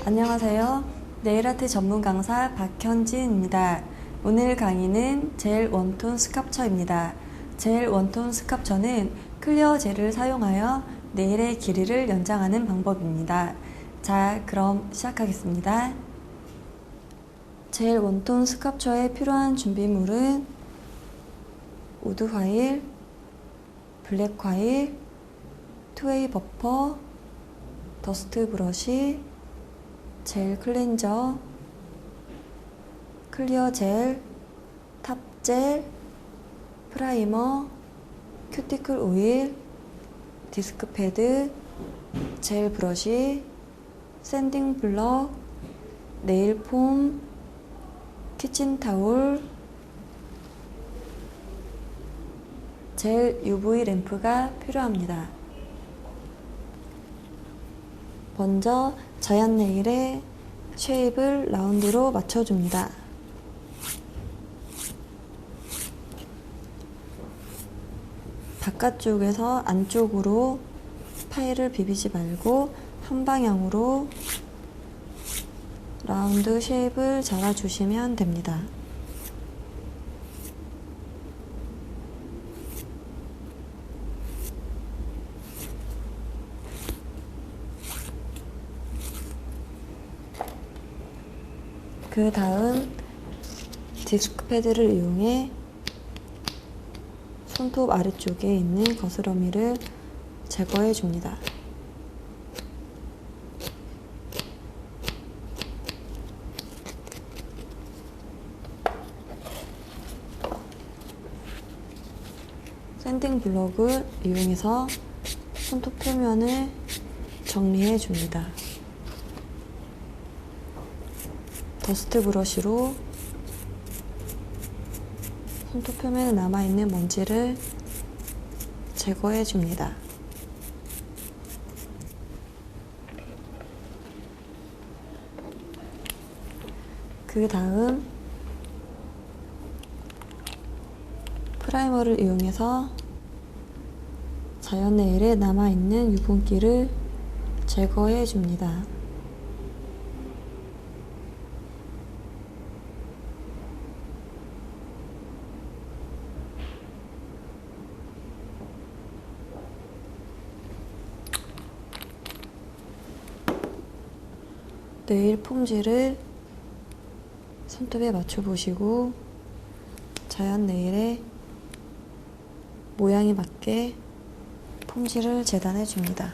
안녕하세요. 네일아트 전문 강사 박현진입니다. 오늘 강의는 젤 웜톤 스culpture입니다. 젤 웜톤 스culpture는 클리어 젤을 사용하여 네일의 길이를 연장하는 방법입니다. 자, 그럼 시작하겠습니다. 젤 웜톤 스culpture에 필요한 준비물은 우드 화일, 블랙 화일, 투웨이 버퍼, 더스트 브러쉬, 젤 클렌저, 클리어 젤, 탑 젤, 프라이머, 큐티클 오일, 디스크 패드, 젤 브러쉬, 샌딩 블럭, 네일 폼, 키친 타올, 젤 UV 램프가 필요합니다. 먼저 자연 네일에 쉐입을 라운드로 맞춰줍니다. 바깥쪽에서 안쪽으로 파일을 비비지 말고 한 방향으로 라운드 쉐입을 잡아주시면 됩니다. 그 다음 디스크 패드를 이용해 손톱 아래쪽에 있는 거스러미를 제거해 줍니다. 샌딩 블럭을 이용해서 손톱 표면을 정리해 줍니다. 더스트 브러쉬로 손톱 표면에 남아있는 먼지를 제거해 줍니다. 그 다음 프라이머를 이용해서 자연 네일에 남아있는 유분기를 제거해 줍니다. 네일 폼질을 손톱에 맞춰 보시고 자연 네일의 모양에 맞게 폼질을 재단해 줍니다.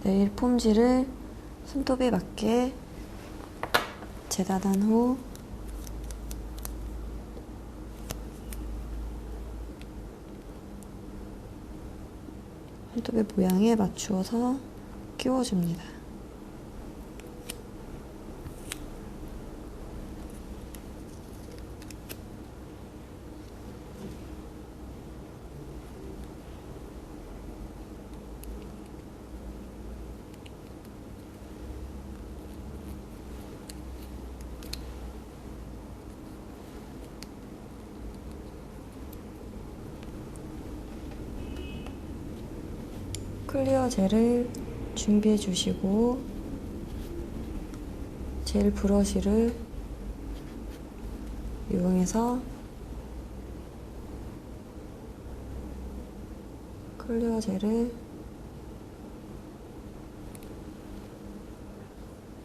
네일 폼질을 손톱에 맞게 재단한 후 손톱의 모양에 맞추어서 끼워줍니다. 클리어 젤을 준비해 주시고 젤 브러쉬를 이용해서 클리어 젤을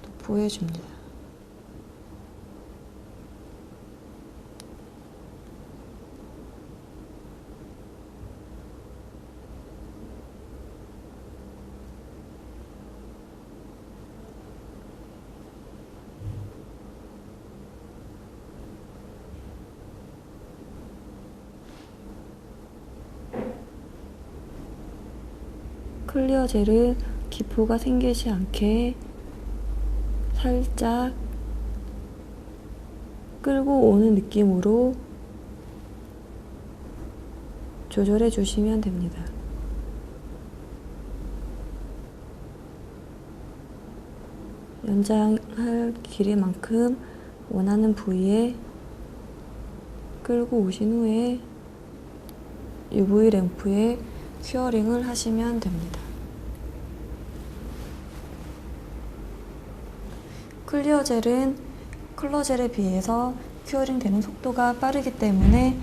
도포해 줍니다. 클리어 젤을 기포가 생기지 않게 살짝 끌고 오는 느낌으로 조절해 주시면 됩니다. 연장할 길이만큼 원하는 부위에 끌고 오신 후에 UV 램프에 큐어링을 하시면 됩니다. 클리어 젤은 컬러 젤에 비해서 큐어링 되는 속도가 빠르기 때문에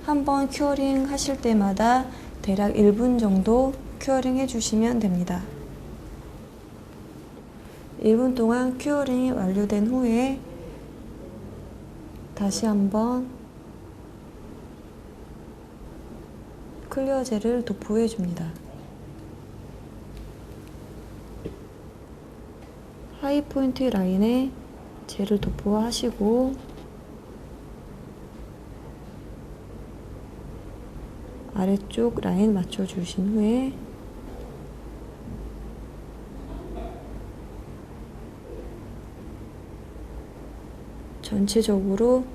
한번 큐어링 하실 때마다 대략 1분 정도 큐어링 해주시면 됩니다. 1분 동안 큐어링이 완료된 후에 다시 한번 클리어 젤을 도포해 줍니다. 하이 포인트 라인에 젤을 도포하시고 아래쪽 라인 맞춰주신 후에 전체적으로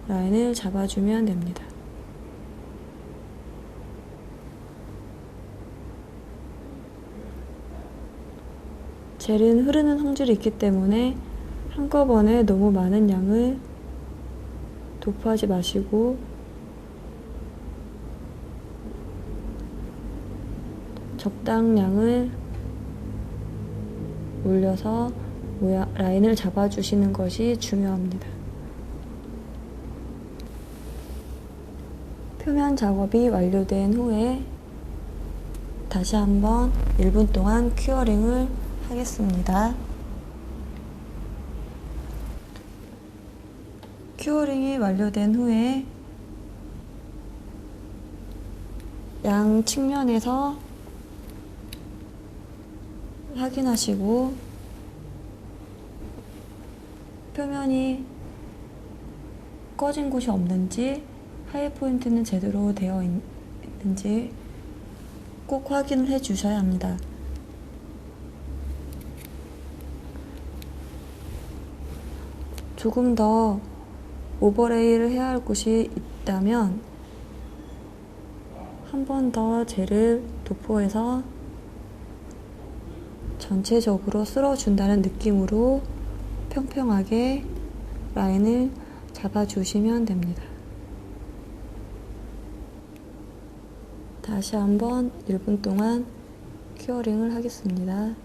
라인을 잡아주면 됩니다. 젤은 흐르는 성질이 있기 때문에 한꺼번에 너무 많은 양을 도포하지 마시고 적당량을 올려서 라인을 잡아주시는 것이 중요합니다. 표면 작업이 완료된 후에 다시 한번 1분 동안 큐어링을 하겠습니다. 큐어링이 완료된 후에 양 측면에서 확인하시고 표면이 꺼진 곳이 없는지 하이 포인트는 제대로 되어 있는지 꼭 확인을 해 주셔야 합니다. 조금 더 오버레이를 해야 할 곳이 있다면 한 번 더 젤을 도포해서 전체적으로 쓸어준다는 느낌으로 평평하게 라인을 잡아주시면 됩니다. 다시 한번 1분 동안 큐어링을 하겠습니다.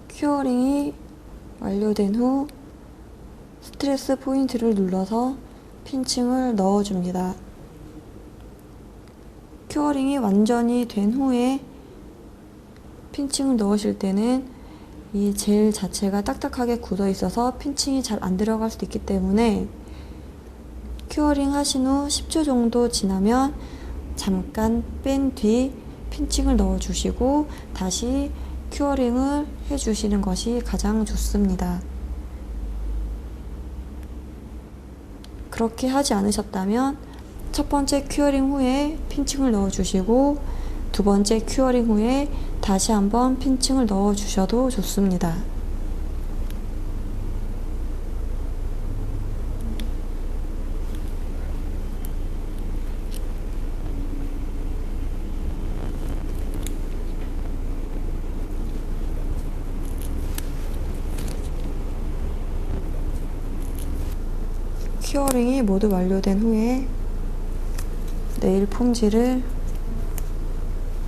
큐어링이 완료된 후 스트레스 포인트를 눌러서 핀칭을 넣어줍니다. 큐어링이 완전히 된 후에 핀칭을 넣으실 때는 이 젤 자체가 딱딱하게 굳어 있어서 핀칭이 잘 안 들어갈 수도 있기 때문에 큐어링 하신 후 10초 정도 지나면 잠깐 뺀 뒤 핀칭을 넣어주시고 다시 큐어링을 해주시는 것이 가장 좋습니다. 그렇게 하지 않으셨다면 첫 번째 큐어링 후에 핀칭을 넣어주시고 두 번째 큐어링 후에 다시 한번 핀칭을 넣어주셔도 좋습니다. 큐어링이 모두 완료된 후에 네일 폼지를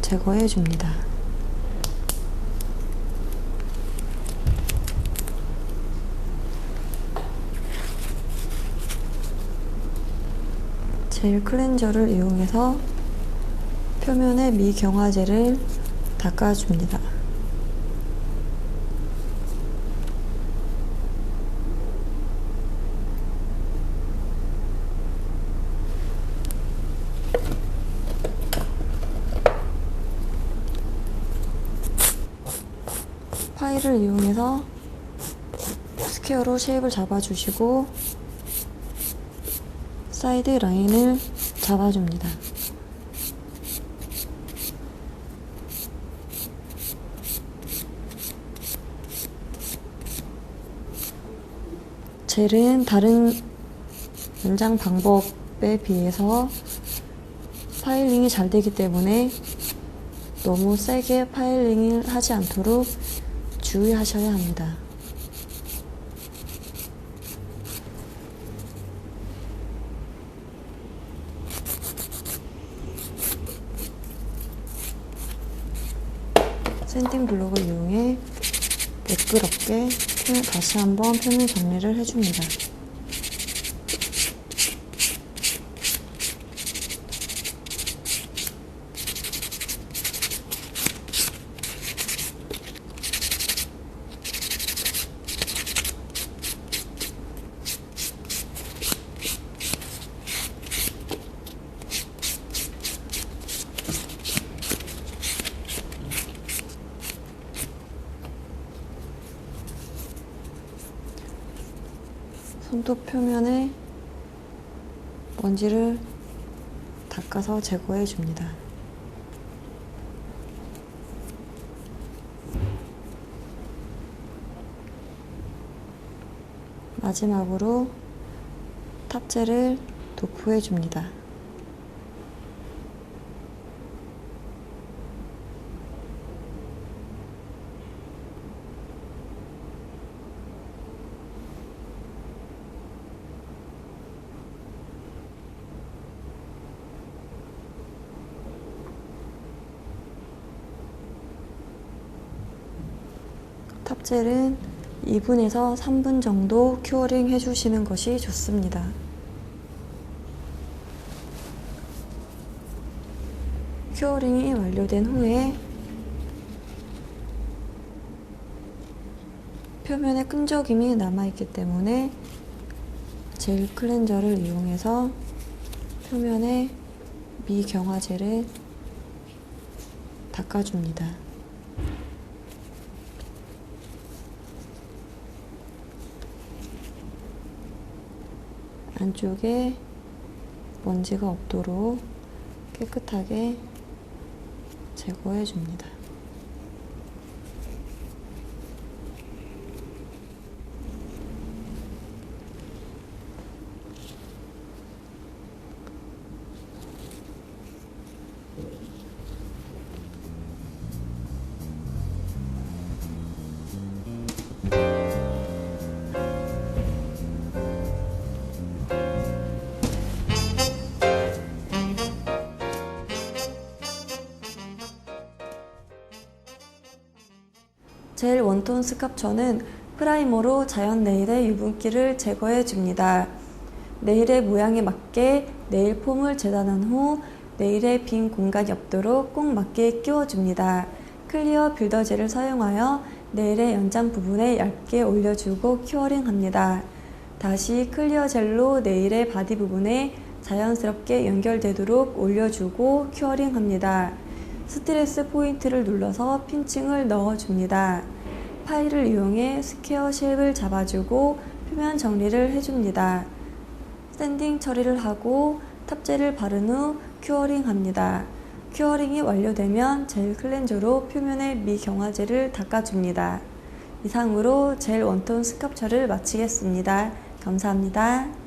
제거해 줍니다. 젤 클렌저를 이용해서 표면에 미경화제를 닦아줍니다. 파일을 이용해서 스퀘어로 쉐입을 잡아주시고 사이드 라인을 잡아줍니다. 젤은 다른 연장 방법에 비해서 파일링이 잘 되기 때문에 너무 세게 파일링을 하지 않도록 주의하셔야 합니다. 샌딩 블록을 이용해 매끄럽게 다시 한번 표면 정리를 해줍니다. 손톱 표면에 먼지를 닦아서 제거해 줍니다. 마지막으로 탑재를 도포해 줍니다. 탑젤은 2분에서 3분 정도 큐어링 해주시는 것이 좋습니다. 큐어링이 완료된 후에 표면에 끈적임이 남아있기 때문에 젤 클렌저를 이용해서 표면에 미경화제를 닦아줍니다. 안쪽에 먼지가 없도록 깨끗하게 제거해 줍니다. 젤 원톤 스캅처는 프라이머로 자연 네일의 유분기를 제거해 줍니다. 네일의 모양에 맞게 네일 폼을 재단한 후 네일의 빈 공간이 없도록 꼭 맞게 끼워줍니다. 클리어 빌더 젤을 사용하여 네일의 연장 부분에 얇게 올려주고 큐어링합니다. 다시 클리어 젤로 네일의 바디 부분에 자연스럽게 연결되도록 올려주고 큐어링합니다. 스트레스 포인트를 눌러서 핀칭을 넣어줍니다. 파일을 이용해 스퀘어 쉐입을 잡아주고 표면 정리를 해줍니다. 샌딩 처리를 하고 탑젤을 바른 후 큐어링합니다. 큐어링이 완료되면 젤 클렌저로 표면에 미경화제를 닦아줍니다. 이상으로 젤 원톤 스캅처를 마치겠습니다. 감사합니다.